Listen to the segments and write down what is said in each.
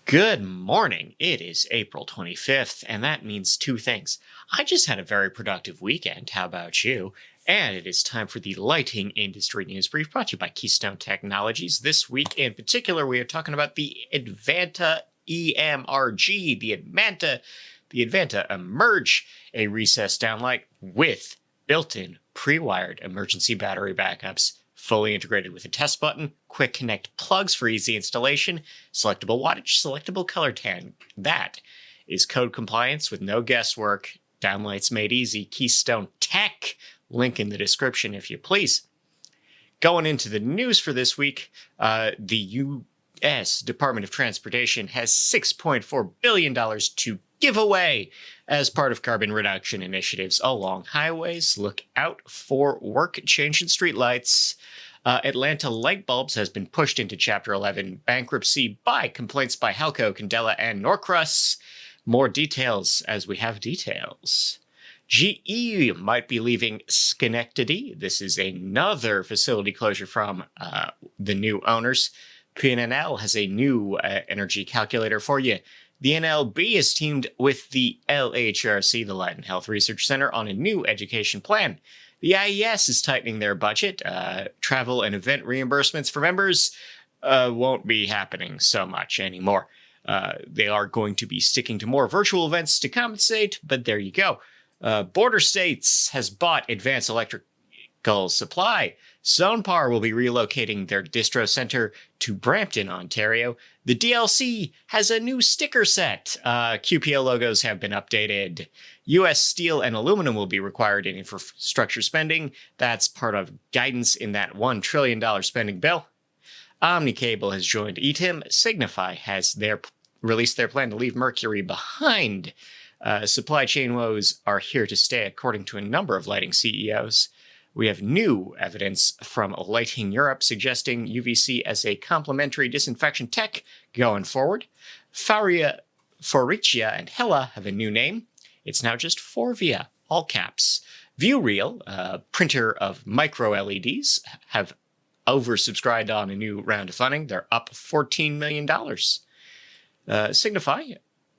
Good morning. It is April 25th, and that means two things. I just had a very productive weekend. How about you? And it is time for the lighting industry news brief brought to you by Keystone Technologies. This week in particular, we are talking about the Advanta EMRG, the Advanta Emerge, a recessed downlight with built-in pre-wired emergency battery backups. Fully integrated with a test button, quick connect plugs for easy installation, selectable wattage, selectable color tan. That is code compliance with no guesswork. Downlights made easy. Keystone Tech. Link in the description if you please. Going into the news for this week, the U.S. Department of Transportation has $6.4 billion to give away as part of carbon reduction initiatives along highways. Look out for work changing streetlights. Atlanta Light Bulbs has been pushed into Chapter 11 bankruptcy by complaints by Halco, Candela, and Norcross. More details as we have details. GE might be leaving Schenectady. This is another facility closure from the new owners. PNNL has a new energy calculator for you. The NLB has teamed with the LHRC, the Light and Health Research Center, on a new education plan. The IES is tightening their budget. Travel and event reimbursements for members won't be happening so much anymore. They are going to be sticking to more virtual events to compensate, but there you go. Border States has bought Advanced Electrical Supply. Sonepar will be relocating their distro center to Brampton, Ontario. The DLC has a new sticker set. QPO logos have been updated. U.S. steel and aluminum will be required in infrastructure spending. That's part of guidance in that $1 trillion spending bill. Omnicable has joined ETIM. Signify has released their plan to leave Mercury behind. Supply chain woes are here to stay, according to a number of lighting CEOs. We have new evidence from Lighting Europe suggesting UVC as a complementary disinfection tech going forward. Faurecia and Hella have a new name. It's now just Forvia, all caps. ViewReal, a printer of micro LEDs, have oversubscribed on a new round of funding. They're up $14 million. Signify,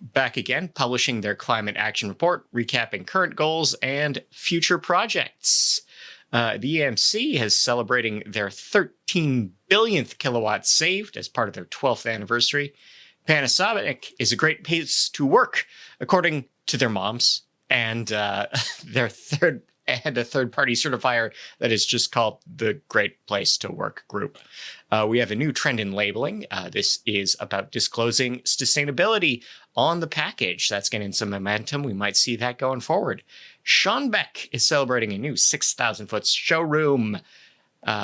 back again, publishing their climate action report, recapping current goals and future projects. The EMC is celebrating their 13 billionth kilowatt saved as part of their 12th anniversary. Panasonic is a great place to work, according to their moms, and their third-party certifier that is just called the Great Place to Work group. We have a new trend in labeling. This is about disclosing sustainability on the package. That's getting some momentum. We might see that going forward. Schonbeck is celebrating a new 6,000-foot showroom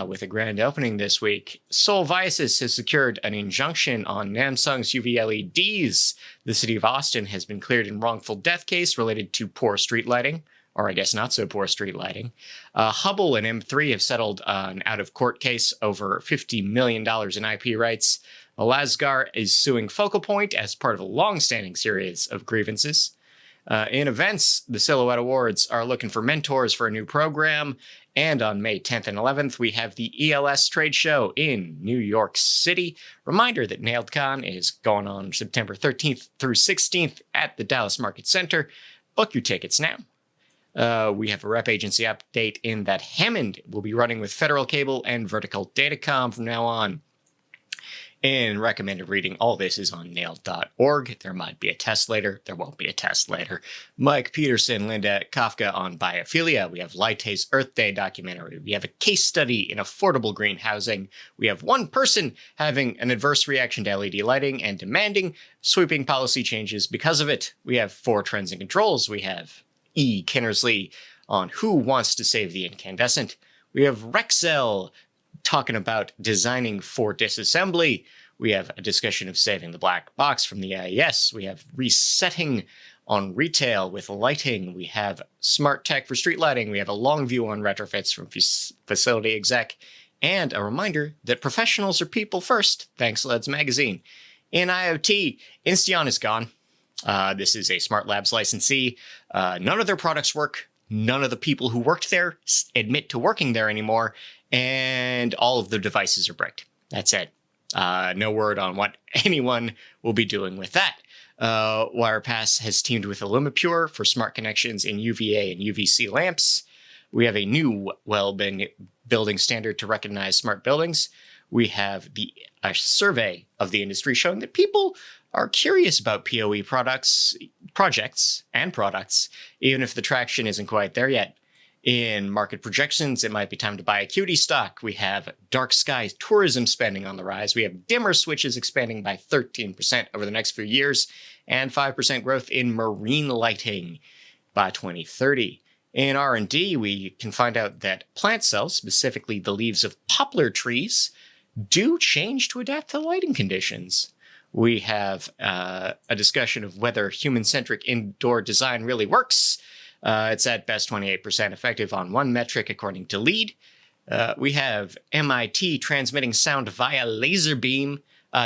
with a grand opening this week. Solviasis has secured an injunction on Samsung's UV LEDs. The city of Austin has been cleared in wrongful death case related to poor street lighting, or I guess not so poor street lighting. Hubble and M3 have settled an out-of-court case over $50 million in IP rights. Lasgar is suing Focal Point as part of a long-standing series of grievances. In events, the Silhouette Awards are looking for mentors for a new program. And on May 10th and 11th, we have the ELS trade show in New York City. Reminder that NailedCon is going on September 13th through 16th at the Dallas Market Center. Book your tickets now. We have a rep agency update in that Hammond will be running with Federal Cable and Vertical Datacom from now on. And recommended reading, all this is on nailed.org. There might be a test later. There won't be a test later. Mike Peterson, Linda Kafka on biophilia. We have Lightay's Earth Day documentary. We have a case study in affordable green housing. We have one person having an adverse reaction to LED lighting and demanding sweeping policy changes because of it. We have 4 trends and controls. We have E. Kinnersley on who wants to save the incandescent. We have Rexel talking about designing for disassembly. We have a discussion of saving the black box from the IES. We have resetting on retail with lighting. We have smart tech for street lighting. We have a long view on retrofits from facility exec. And a reminder that professionals are people first. Thanks, LEDs Magazine. In IoT, Insteon is gone. This is a Smart Labs licensee. None of their products work. None of the people who worked there admit to working there anymore. And all of the devices are bricked. That's it. No word on what anyone will be doing with that. Wirepass has teamed with Illumipure for smart connections in UVA and UVC lamps. We have a new building standard to recognize smart buildings. We have a survey of the industry showing that people are curious about PoE projects, even if the traction isn't quite there yet. In market projections, it might be time to buy a cutie stock. We have dark sky tourism spending on the rise. We have dimmer switches expanding by 13% over the next few years, and 5% growth in marine lighting by 2030. In R&D, we can find out that plant cells, specifically the leaves of poplar trees, do change to adapt to lighting conditions. We have a discussion of whether human-centric indoor design really works. It's at best 28% effective on one metric, according to LEED. We have MIT transmitting sound via laser beam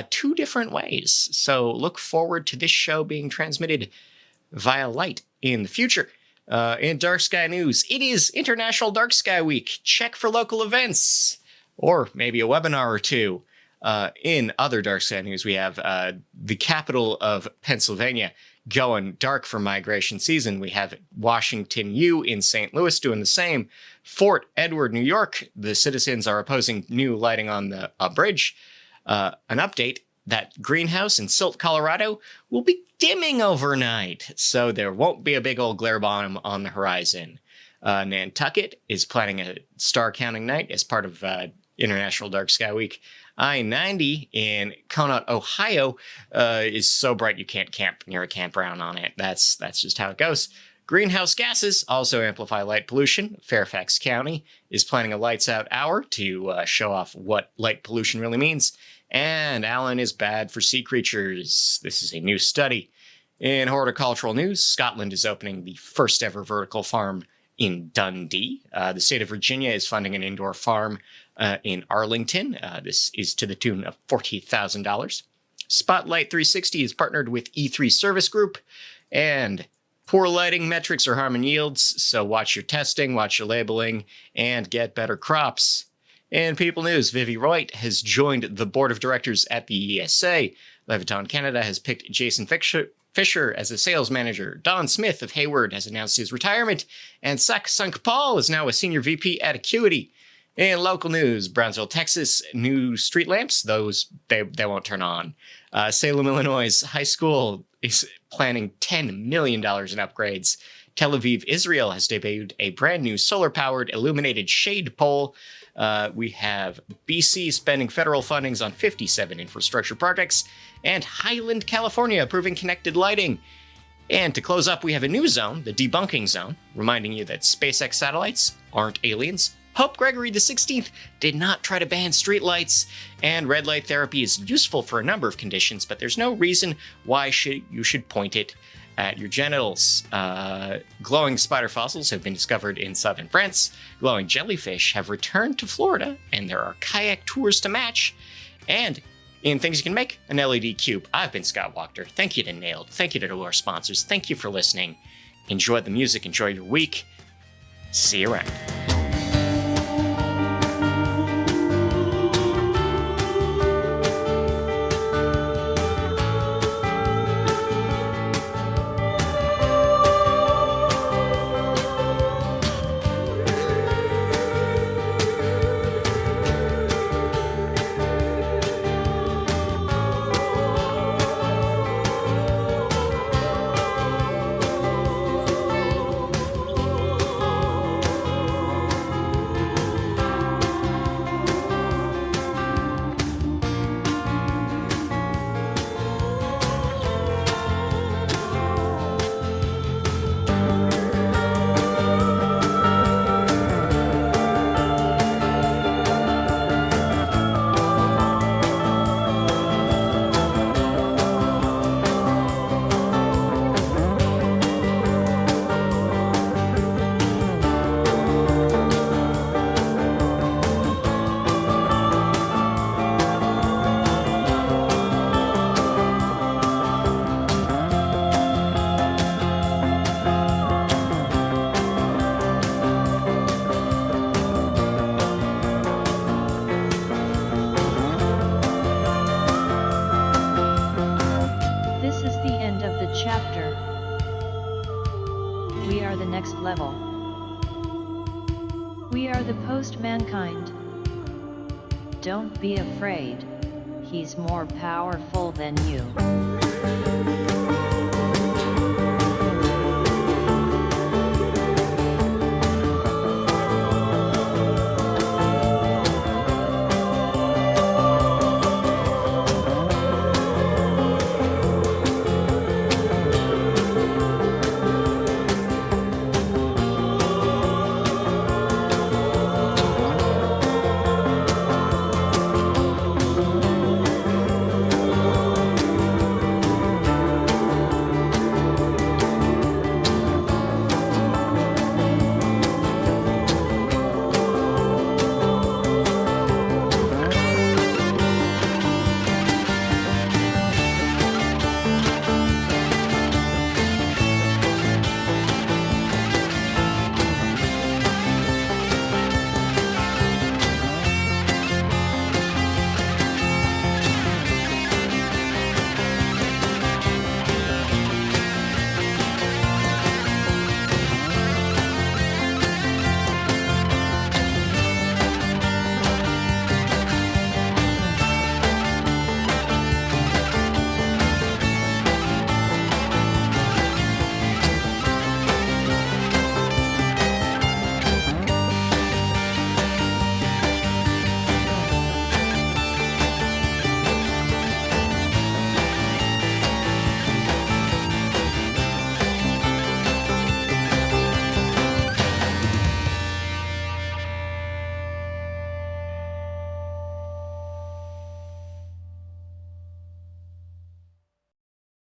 2 different ways. So look forward to this show being transmitted via light in the future. In Dark Sky News, it is International Dark Sky Week. Check for local events, or maybe a webinar or two. In other Dark Sky News, we have the capital of Pennsylvania going dark for migration season. We have Washington U in St. Louis doing the same. Fort Edward, New York, the citizens are opposing new lighting on the bridge. An update that greenhouse in Silt, Colorado will be dimming overnight, so there won't be a big old glare bomb on the horizon. Nantucket is planning a star counting night as part of International Dark Sky Week. I-90 in Conot, Ohio is so bright you can't camp near a campground on it. That's just how it goes. Greenhouse gases also amplify light pollution. Fairfax County is planning a lights out hour to show off what light pollution really means. And Allen is bad for sea creatures. This is a new study. In horticultural news, Scotland is opening the first ever vertical farm in Dundee. The state of Virginia is funding an indoor farm in Arlington. This is to the tune of $40,000. Spotlight 360 is partnered with E3 Service Group, and poor lighting metrics are harming yields, so watch your testing, watch your labeling, and get better crops. In People News, Vivi Reut has joined the board of directors at the ESA. Leviton Canada has picked Jason Fisher as a sales manager. Don Smith of Hayward has announced his retirement, and Sunk Paul is now a senior VP at Acuity. In local news, Brownsville, Texas, new street lamps, they won't turn on. Salem, Illinois High School is planning $10 million in upgrades. Tel Aviv, Israel has debuted a brand new solar-powered illuminated shade pole. We have BC spending federal fundings on 57 infrastructure projects, and Highland, California approving connected lighting. And to close up, we have a new zone, the debunking zone, reminding you that SpaceX satellites aren't aliens. Pope Gregory XVI did not try to ban streetlights, and red light therapy is useful for a number of conditions, but there's no reason why you should point it at your genitals. Glowing spider fossils have been discovered in southern France. Glowing jellyfish have returned to Florida, and there are kayak tours to match. And in things you can make, an LED cube. I've been Scott Wachter. Thank you to Nailed. Thank you to our sponsors. Thank you for listening. Enjoy the music. Enjoy your week. See you around. next level. We are the post-mankind. Don't be afraid, he's more powerful than you.